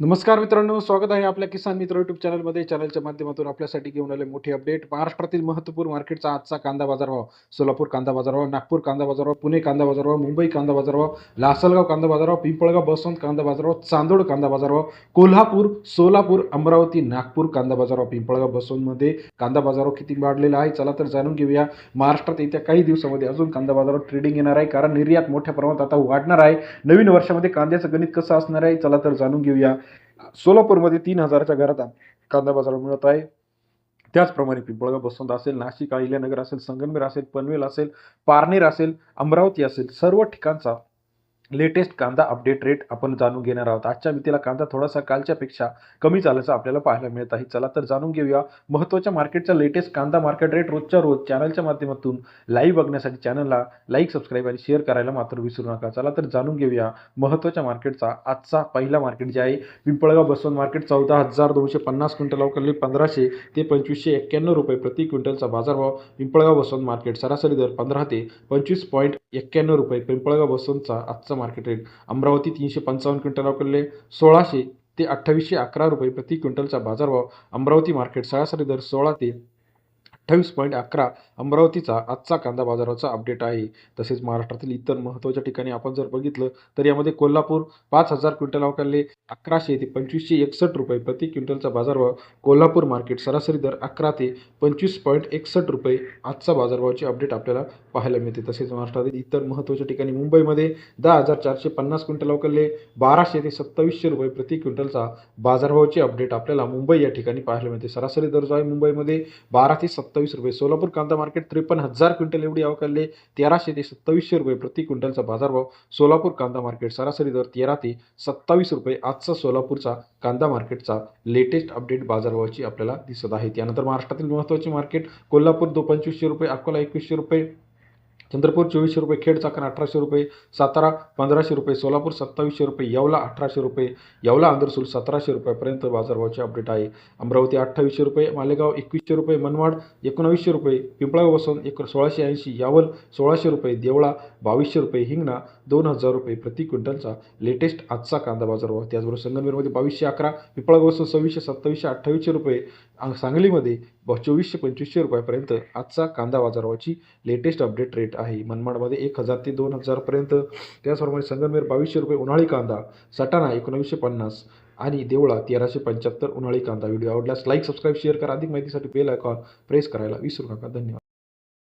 नमस्कार मित्रांनो, स्वागत आहे आपल्या किसान मित्र यूट्यूब चॅनलमध्ये. चॅनलच्या माध्यमातून आपल्यासाठी घेऊन आले मोठी अपडेट. महाराष्ट्रातील महत्त्वपूर्ण मार्केटचा आजचा कांदा बाजारभाव. सोलापूर कांदा बाजारभाव, नागपूर कांदा बाजारभाव, पुणे कांदा बाजारभाव, मुंबई कांदा बाजारभाव, लासलगाव कांदा बाजारभाव, पिंपळगाव बसवंत कांदा बाजारभाव, चांदोड कांदा बाजारभाव, कोल्हापूर, सोलापूर, अमरावती, नागपूर कांदा बाजारभाव. पिंपळगाव बसवंतमध्ये कांदा बाजारभाव किती वाढलेला आहे, चला तर जाणून घेऊया. महाराष्ट्रात येत्या काही दिवसामध्ये अजून कांदा बाजारावर ट्रेडिंग येणार आहे, कारण निर्यात मोठ्या प्रमाणात आता वाढणार आहे. नवीन वर्षामध्ये कांद्याचं गणित कसं असणार आहे, चला तर जाणून घेऊया. सोलापूरमध्ये 3,000च्या घरात कांदा बाजार मिळत आहे. त्याचप्रमाणे पिंपळगाव बसवंत असेल, नाशिक अहिल्यानगर असेल, संगमनेर असेल, पनवेल असेल, पारनेर असेल, अमरावती असेल, सर्व ठिकाणचा लेटेस्ट कांदा अपडेट रेट आपण जाणून घेणार आहोत. आजच्या मितीला कांदा थोडासा कालच्यापेक्षा कमी चालायचं आपल्याला पाहायला मिळत आहे. चला तर जाणून घेऊया महत्त्वाच्या मार्केटचा लेटेस्ट कांदा मार्केट रेट रोजच्या रोज चॅनलच्या माध्यमातून लाईव्ह बघण्यासाठी चॅनलला लाईक, सबस्क्राईब आणि शेअर करायला मात्र विसरू नका. चला तर जाणून घेऊया महत्त्वाच्या मार्केटचा आजचा पहिला मार्केट जे आहे पिंपळगाव बसवंत मार्केट. 14,250 क्विंटल अवकाळी 1,500 ते 2,591 रुपये प्रति क्विंटलचा बाजारभाव. पिंपळगाव बसवंत मार्केट सरासरी दर 15 ते 25.91 रुपये. पिंपळगाव बसवंतचा आजचा मार्केट रेट. अमरावती 355 क्विंटल अवकाळी 1,600 ते 2,811 रुपये प्रति क्विंटलचा बाजारभाव. अमरावती मार्केट सरासरी दर 16 ते 28.11 अमरावतीचा आजचा कांदा बाजाराचा अपडेट आहे. तसेच महाराष्ट्रातील इतर महत्त्वाच्या ठिकाणी आपण जर बघितलं तर यामध्ये कोल्हापूर 5,000 क्विंटल अवकाळी 1,100 ते 2,561 रुपये प्रति क्विंटलचा बाजारभाव. कोल्हापूर मार्केट सरासरी दर 11 ते 25.61 रुपये आजचा बाजारभावाची अपडेट आपल्याला पाहायला मिळते. तसेच महाराष्ट्रातील इतर महत्त्वाच्या ठिकाणी मुंबईमध्ये 10,450 क्विंटल अवकाळी 1,200 ते 2,700 रुपये प्रति क्विंटलचा बाजारभावाची अपडेट आपल्याला मुंबई या ठिकाणी पाहायला मिळते. सरासरी दर जो आहे मुंबईमध्ये 12 ते 27 रुपये. सोलापूर कांदा मार्केट 53,000 क्विंटल एवढी अवकाळी 1,300 ते 2,700 रुपये प्रति क्विंटलचा बाजारभाव. सोलापूर कांदा मार्केट सरासरी दर 13 ते 27 रुपये आजचा सोलापूरचा कांदा मार्केटचा लेटेस्ट अपडेट बाजारभावाची आपल्याला दिसत आहे. त्यानंतर महाराष्ट्रातील महत्त्वाचे मार्केट कोल्हापूर 2,2500 रुपये, अकोला 2,100 रुपये, चंद्रपूर 2,400 रुपये, खेड चाकण 1,800 रुपये, सातारा 1,500 रुपये, सोलापूर 2,700 रुपये, येवला 1,800 रुपये, येवला अंदरसूल 1,700 रुपयापर्यंत बाजारभावाचे अपडेट आहे. अमरावती 2,800 रुपये, मालेगाव 2,100 रुपये, मनमाड 1900 रुपये, पिंपळगाव बसवंत 1,680, यावल 1,600 रुपये, देवळा 2,200 रुपये, हिंगणा 2,000 रुपये प्रति क्विंटलचा लेटेस्ट आजचा कांदा बाजारभाव. त्याचबरोबर संगमनेरमध्ये 2,211, पिंपळगाव बसवंत 2,600, 2,700, 2,800 रुपये, सांगलीमध्ये 2,400-2,500 रुपयापर्यंत आजचा कांदा बाजारभावाची लेटेस्ट अपडेट रेट आहे. मनमाडमध्ये 1,000 ते 2,000 पर्यंत. त्याचप्रमाणे संगमनेर 2,200 रुपये उन्हाळी कांदा, सटाणा 1950 आणि देवळा 1,375 उन्हाळी कांदा. व्हिडिओ आवडल्यास लाईक, सबस्क्राईब, शेअर करा. अधिक माहितीसाठी बेल आयकॉन प्रेस करायला विसरू नका. धन्यवाद.